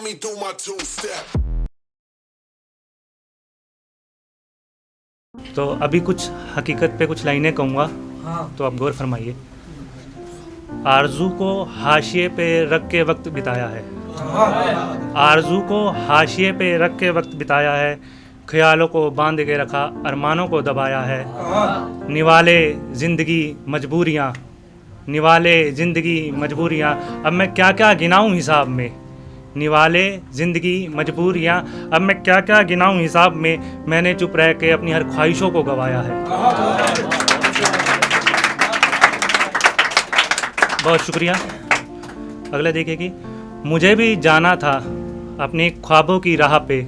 me do my two-step. तो अभी कुछ हकीकत पे कुछ लाइनें कहूँगा, तो आप गौर फरमाइए। आरज़ू को हाशिए पे रख के वक्त बिताया है, आरज़ू को हाशिए पे रख के वक्त बिताया है, ख्यालों को बांध के रखा, अरमानों को दबाया है। निवाले ज़िंदगी मजबूरियाँ, निवाले ज़िंदगी मजबूरियाँ, अब मैं क्या क्या गिनाऊँ हिसाब में। निवाले ज़िंदगी मजबूरियाँ, अब मैं क्या क्या गिनाऊँ हिसाब में। मैंने चुप रह के अपनी हर ख्वाहिशों को गवाया है। बहुत शुक्रिया। अगला देखिए कि मुझे भी जाना था अपने ख्वाबों की राह पे,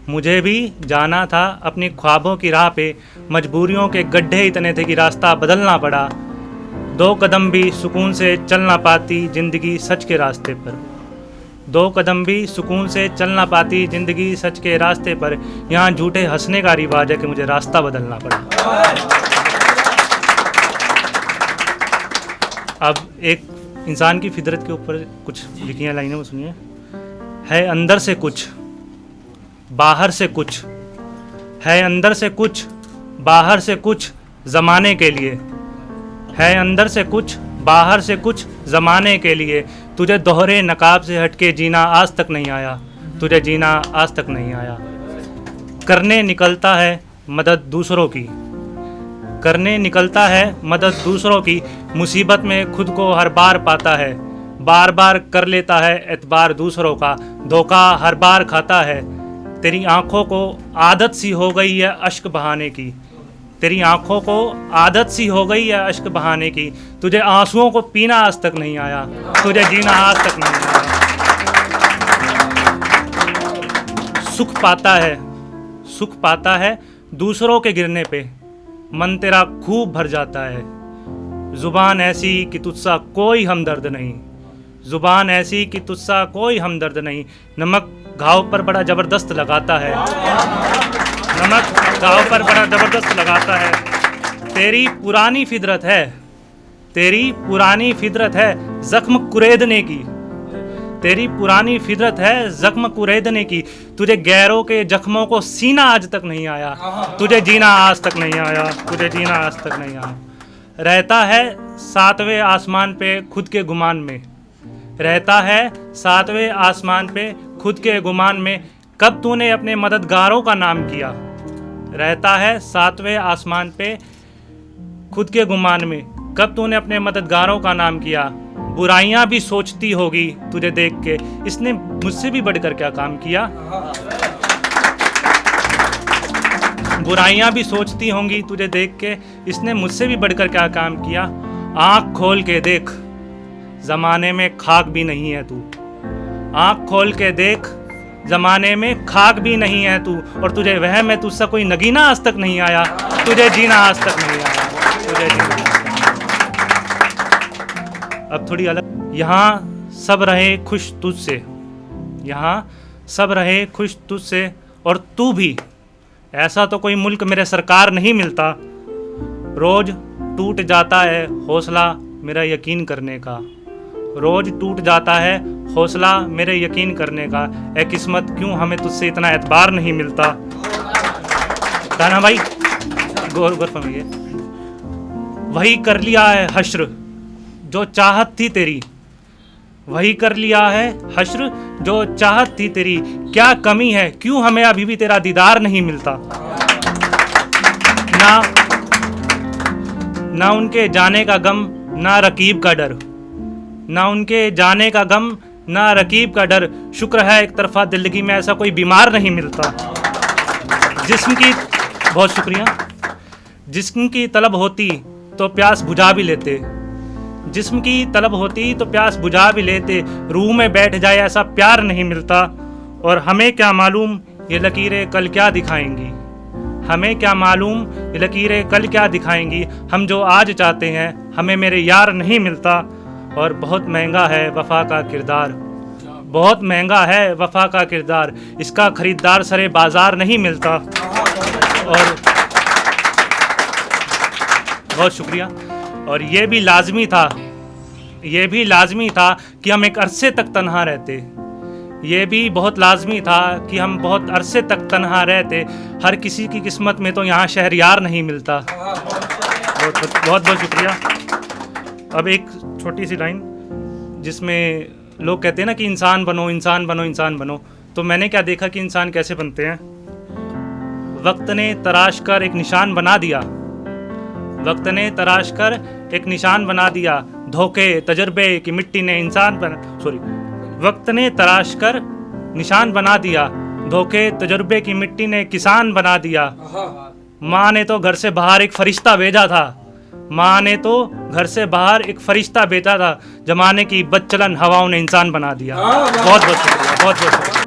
मुझे भी जाना था अपने ख्वाबों की राह पे। मजबूरियों के गड्ढे इतने थे कि रास्ता बदलना पड़ा। 2 कदम भी सुकून से चल ना पाती ज़िंदगी सच के रास्ते पर, 2 कदम भी सुकून से चल ना पाती ज़िंदगी सच के रास्ते पर। यहाँ झूठे हंसने का रिवाज है कि मुझे रास्ता बदलना पड़ा। अब एक इंसान की फितरत के ऊपर कुछ लिखी हैं लाइनें, वो सुनिए। है अंदर से कुछ बाहर से कुछ, है अंदर से कुछ बाहर से कुछ ज़माने के लिए, है अंदर से कुछ बाहर से कुछ ज़माने के लिए। तुझे दोहरे नकाब से हटके जीना आज तक नहीं आया, तुझे जीना आज तक नहीं आया। करने निकलता है मदद दूसरों की, करने निकलता है मदद दूसरों की। मुसीबत में खुद को हर बार पाता है, बार बार कर लेता है एतबार दूसरों का। धोखा हर बार खाता है, तेरी आँखों को आदत सी हो गई है अश्क बहाने की, तेरी आँखों को आदत सी हो गई है अश्क बहाने की। तुझे आंसुओं को पीना आज तक नहीं आया, तुझे जीना आज तक नहीं आया। सुख पाता है, सुख पाता है दूसरों के गिरने पे, मन तेरा खूब भर जाता है। ज़ुबान ऐसी कि तुझसा कोई हमदर्द नहीं, ज़ुबान ऐसी कि तुझसा कोई हमदर्द नहीं। नमक घाव पर बड़ा ज़बरदस्त लगाता है, नमक घाव पर बड़ा ज़बरदस्त लगाता है। तेरी पुरानी फितरत है, तेरी पुरानी फितरत है ज़ख्म कुरेदने की, तेरी पुरानी फितरत है ज़ख्म कुरेदने की। तुझे गैरों के जख्मों को सीना आज तक नहीं आया, तुझे जीना आज तक नहीं आया, तुझे जीना आज तक नहीं आया। रहता है 7वें आसमान पे खुद के गुमान में, रहता है 7वें आसमान पे खुद के गुमान में। कब तूने अपने मददगारों का नाम किया, रहता है 7वें आसमान पे खुद के गुमान में। कब तूने अपने मददगारों का नाम किया। बुराइयां भी सोचती होगी तुझे देख के, इसने मुझसे भी बढ़कर क्या काम किया। बुराइयां भी सोचती होंगी तुझे देख के, इसने मुझसे भी बढ़कर क्या काम किया। आँख खोल के देख ज़माने में खाक भी नहीं है तू, आँख खोल के देख ज़माने में खाक भी नहीं है तू। और तुझे वहम है तुझसे कोई नगीना आज तक नहीं आया, तुझे जीना आज तक नहीं आया, तुझे जीना आज तक नहीं आया। अब थोड़ी अलग। यहाँ सब रहे खुश तुझसे, यहाँ सब रहे खुश तुझसे और तू भी। ऐसा तो कोई मुल्क मेरे सरकार नहीं मिलता। रोज़ टूट जाता है हौसला मेरा यकीन करने का, रोज़ टूट जाता है हौसला मेरे यकीन करने का। ए किस्मत क्यों हमें तुझसे इतना एतबार नहीं मिलता। ताना भाई गौर फरमाइए। वही कर लिया है हश्र जो चाहत थी तेरी, वही कर लिया है हश्र जो चाहत थी तेरी। क्या कमी है क्यों हमें अभी भी तेरा दीदार नहीं मिलता। ना उनके जाने का गम ना रकीब का डर, ना उनके जाने का गम ना रकीब का डर। शुक्र है एक तरफा दिल्लगी में ऐसा कोई बीमार नहीं मिलता। जिस्म की, बहुत शुक्रिया, जिस्म की तलब होती तो प्यास बुझा भी लेते, जिस्म की तलब होती तो प्यास बुझा भी लेते। रूह में बैठ जाए ऐसा प्यार नहीं मिलता। और हमें क्या मालूम ये लकीरें कल क्या दिखाएंगी, हमें क्या मालूम ये लकीरें कल क्या दिखाएंगी। हम जो आज चाहते हैं हमें मेरे यार नहीं मिलता। और बहुत महंगा है वफा का किरदार, बहुत महंगा है वफा का किरदार। इसका खरीदार सरे बाजार नहीं मिलता। और बहुत शुक्रिया। और ये भी लाजमी था, ये भी लाजमी था कि हम एक अरसे तक तन्हा रहते, ये भी बहुत लाजमी था कि हम बहुत अरसे तक तन्हा रहते, हर किसी की किस्मत में तो यहाँ शहरयार नहीं मिलता। बहुत बहुत बहुत शुक्रिया। अब एक छोटी सी लाइन जिसमें लोग कहते हैं ना कि इंसान बनो, इंसान बनो, इंसान बनो, तो मैंने क्या देखा कि इंसान कैसे बनते हैं। वक्त ने तराश कर एक निशान बना दिया, वक्त ने तराश कर एक निशान बना दिया, धोखे तजर्बे की मिट्टी ने इंसान वक्त ने तराश कर निशान बना दिया, धोखे तजर्बे की मिट्टी ने किसान बना दिया। माँ ने तो घर से बाहर एक फरिश्ता भेजा था, माँ ने तो घर से बाहर एक फरिश्ता भेजा था, जमाने की बदचलन हवाओं ने इंसान बना दिया। बहुत बहुत शुक्रिया, बहुत बहुत शुक्रिया।